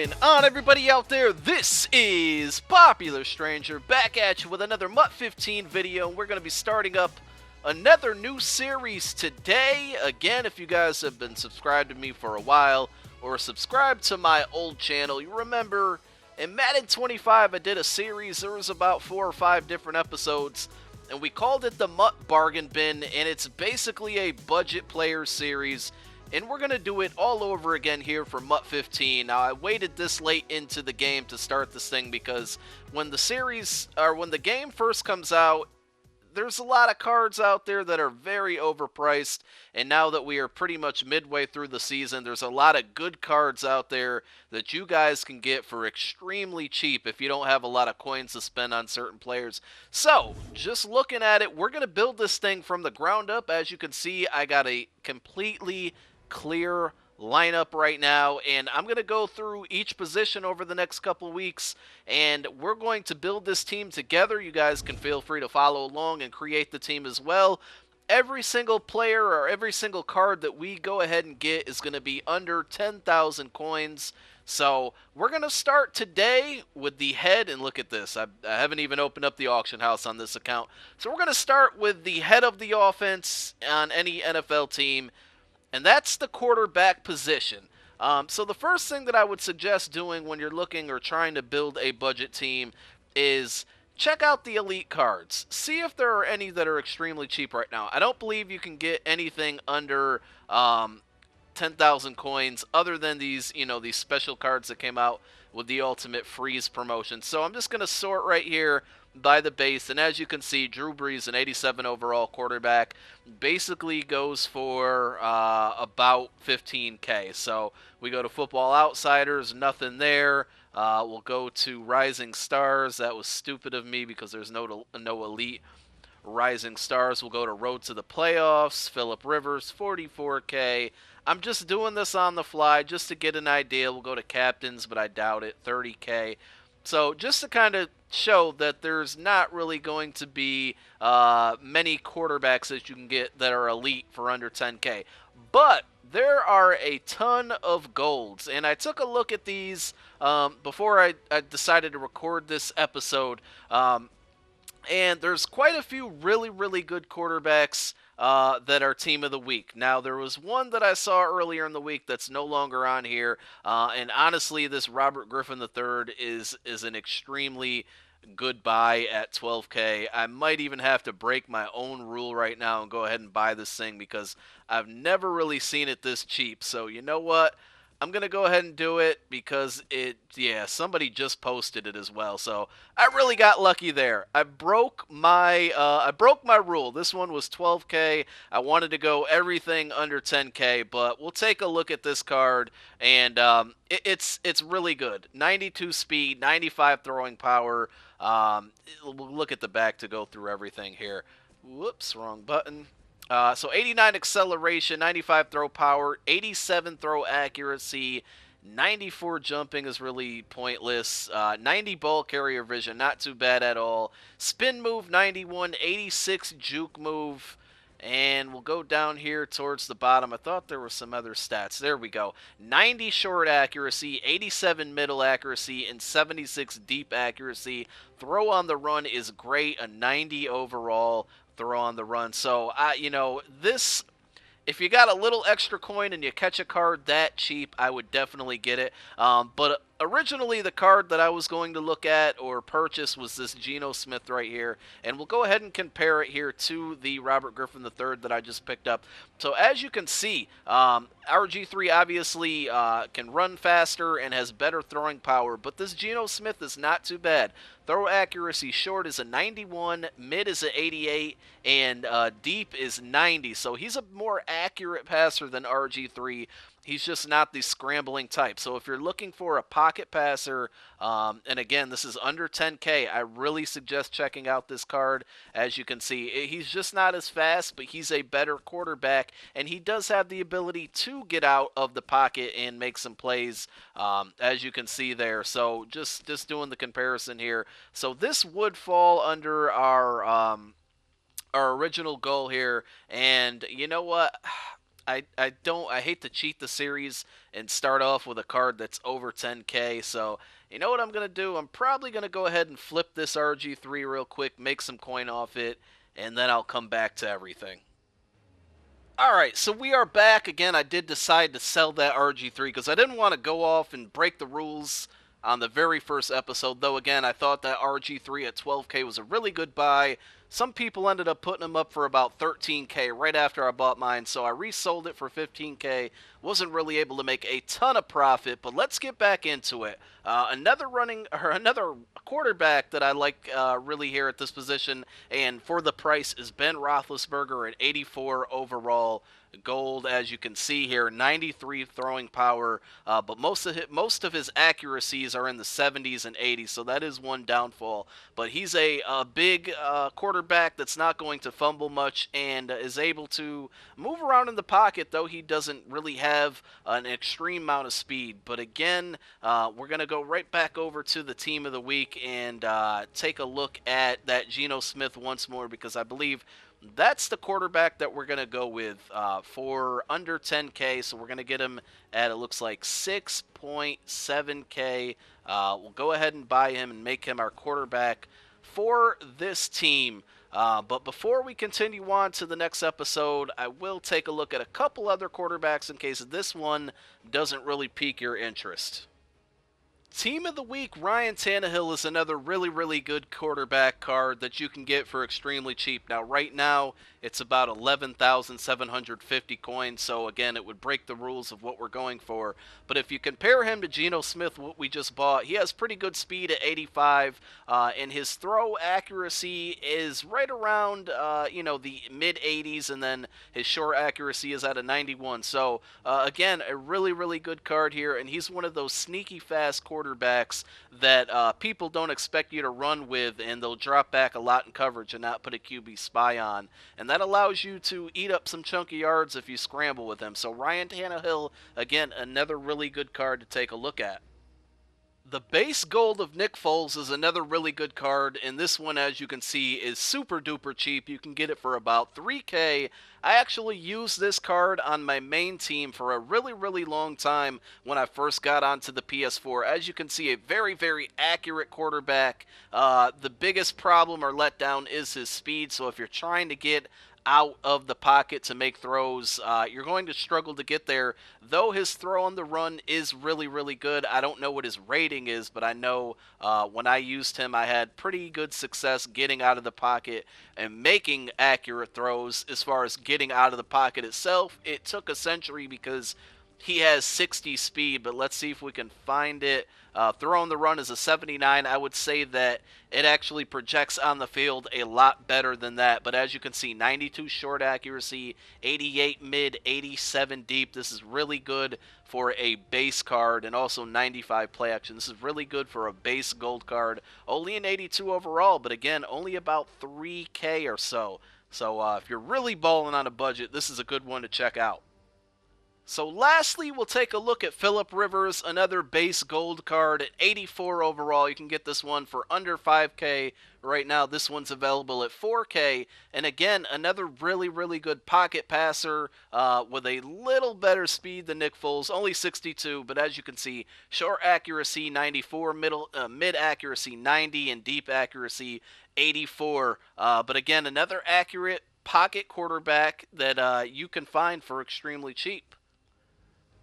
going on, everybody out there? This is Popular Stranger back at you with another MUT 15 video. We're going to be starting up another new series today. Again, if you guys have been subscribed to me for a while or subscribed to my old channel, you remember in Madden 25 I did a series. There was about 4 or 5 different episodes, and we called it the MUT Bargain Bin, and it's basically a budget player series. And we're going to do it all over again here for MUT 15. Now, I waited this late into the game to start this thing because when the game first comes out, there's a lot of cards out there that are very overpriced. And now that we are pretty much midway through the season, there's a lot of good cards out there that you guys can get for extremely cheap if you don't have a lot of coins to spend on certain players. So, just looking at it, we're going to build this thing from the ground up. As you can see, I got a completely clear lineup right now, and I'm going to go through each position over the next couple weeks, and we're going to build this team together. You guys can feel free to follow along and create the team as well. Every single player or every single card that we go ahead and get is going to be under 10,000 coins. So we're going to start today with the head, and look at this. I haven't even opened up the auction house on this account. So we're going to start with the head of the offense on any NFL team, and that's the quarterback position. So the first thing that I would suggest doing when you're looking or trying to build a budget team is check out the elite cards. See if there are any that are extremely cheap right now. I don't believe you can get anything under 10,000 coins other than these special cards that came out with the Ultimate Freeze promotion. So I'm just going to sort right here by the base, and as you can see, Drew Brees, an 87 overall quarterback, basically goes for about 15K. So we go to Football Outsiders, nothing there. We'll go to Rising Stars. That was stupid of me because there's no elite Rising Stars. We'll go to Road to the Playoffs, Phillip Rivers, 44K. I'm just doing this on the fly just to get an idea. We'll go to Captains, but I doubt it, 30K. So just to kind of show that there's not really going to be many quarterbacks that you can get that are elite for under 10K. But there are a ton of golds, and I took a look at these before I decided to record this episode. And there's quite a few really, really good quarterbacks that are Team of the Week. Now, there was one that I saw earlier in the week that's no longer on here, and honestly, this Robert Griffin III is an extremely good buy at 12K. I might even have to break my own rule right now and go ahead and buy this thing because I've never really seen it this cheap. So, you know what? I'm going to go ahead and do it because somebody just posted it as well. So I really got lucky there. I broke my rule. This one was 12K. I wanted to go everything under 10K, but we'll take a look at this card, and it's really good. 92 speed, 95 throwing power. We'll look at the back to go through everything here. Whoops, wrong button. So 89 acceleration, 95 throw power, 87 throw accuracy, 94 jumping is really pointless, 90 ball carrier vision, not too bad at all, spin move 91, 86 juke move, and we'll go down here towards the bottom. I thought there were some other stats. There we go. 90 short accuracy, 87 middle accuracy, and 76 deep accuracy. Throw on the run is great, a 90 overall throw on the run. So, this, if you got a little extra coin and you catch a card that cheap, I would definitely get it. But originally, the card that I was going to look at or purchase was this Geno Smith right here. And we'll go ahead and compare it here to the Robert Griffin III that I just picked up. So, as you can see, RG3 obviously can run faster and has better throwing power. But this Geno Smith is not too bad. Throw accuracy short is a 91, mid is an 88, and deep is 90. So he's a more accurate passer than RG3. He's just not the scrambling type. So if you're looking for a pocket passer, and again, this is under 10K, I really suggest checking out this card. As you can see, he's just not as fast, but he's a better quarterback, and he does have the ability to get out of the pocket and make some plays, as you can see there. So just doing the comparison here. So this would fall under our original goal here, and you know what? I hate to cheat the series and start off with a card that's over 10K. So you know what I'm gonna do? I'm probably gonna go ahead and flip this RG3 real quick, make some coin off it, and then I'll come back to everything. Alright, so we are back. Again, I did decide to sell that RG3 because I didn't want to go off and break the rules on the very first episode, though again, I thought that RG3 at 12K was a really good buy. Some people ended up putting them up for about 13K right after I bought mine, so I resold it for 15K. Wasn't really able to make a ton of profit, but let's get back into it. Another quarterback that I like really here at this position, and for the price, is Ben Roethlisberger at 84 overall. Gold, as you can see here, 93 throwing power, but most of his accuracies are in the 70s and 80s, so that is one downfall. But he's a big quarterback that's not going to fumble much and is able to move around in the pocket, though he doesn't really have an extreme amount of speed. But again, we're going to go right back over to the team of the week and take a look at that Geno Smith once more, because I believe that's the quarterback that we're going to go with for under 10K. So we're going to get him at, it looks like, 6.7K. We'll go ahead and buy him and make him our quarterback for this team. But before we continue on to the next episode, I will take a look at a couple other quarterbacks in case this one doesn't really pique your interest. Team of the Week, Ryan Tannehill is another really, really good quarterback card that you can get for extremely cheap. Now, right now, it's about 11,750 coins, so again, it would break the rules of what we're going for. But if you compare him to Geno Smith, what we just bought, he has pretty good speed at 85, and his throw accuracy is right around, the mid-80s, and then his short accuracy is at a 91. So, again, a really, really good card here, and he's one of those sneaky fast quarterbacks that people don't expect you to run with, and they'll drop back a lot in coverage and not put a QB spy on. And that allows you to eat up some chunky yards if you scramble with him. So Ryan Tannehill, again, another really good card to take a look at. The base gold of Nick Foles is another really good card, and this one, as you can see, is super duper cheap. You can get it for about 3K. I actually used this card on my main team for a really, really long time when I first got onto the PS4. As you can see, a very, very accurate quarterback. The biggest problem or letdown is his speed, so if you're trying to get out of the pocket to make throws, you're going to struggle to get there, though his throw on the run is really, really good. I don't know what his rating is, but I know when I used him, I had pretty good success getting out of the pocket and making accurate throws. As far as getting out of the pocket itself, it took a century because he has 60 speed, but let's see if we can find it. Throw on the run is a 79. I would say that it actually projects on the field a lot better than that. But as you can see, 92 short accuracy, 88 mid, 87 deep. This is really good for a base card, and also 95 play action. This is really good for a base gold card. Only an 82 overall, but again, only about 3K or so. So if you're really balling on a budget, this is a good one to check out. So lastly, we'll take a look at Phillip Rivers, another base gold card at 84 overall. You can get this one for under 5K. Right now, this one's available at 4K. And again, another really, really good pocket passer with a little better speed than Nick Foles, only 62. But as you can see, short accuracy 94, mid accuracy 90, and deep accuracy 84. But again, another accurate pocket quarterback that you can find for extremely cheap.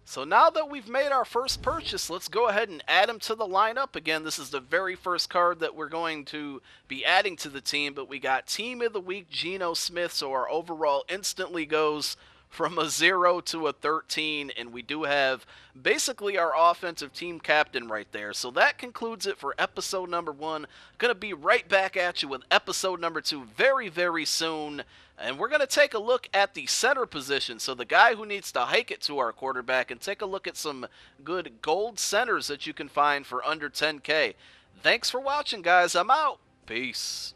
So now that we've made our first purchase, let's go ahead and add him to the lineup. Again, this is the very first card that we're going to be adding to the team, but we got Team of the Week Geno Smith, so our overall instantly goes from a 0 to a 13, and we do have basically our offensive team captain right there. So that concludes it for episode number 1. Going to be right back at you with episode number 2 very, very soon. And we're going to take a look at the center position, so the guy who needs to hike it to our quarterback, and take a look at some good gold centers that you can find for under 10K. Thanks for watching, guys. I'm out. Peace.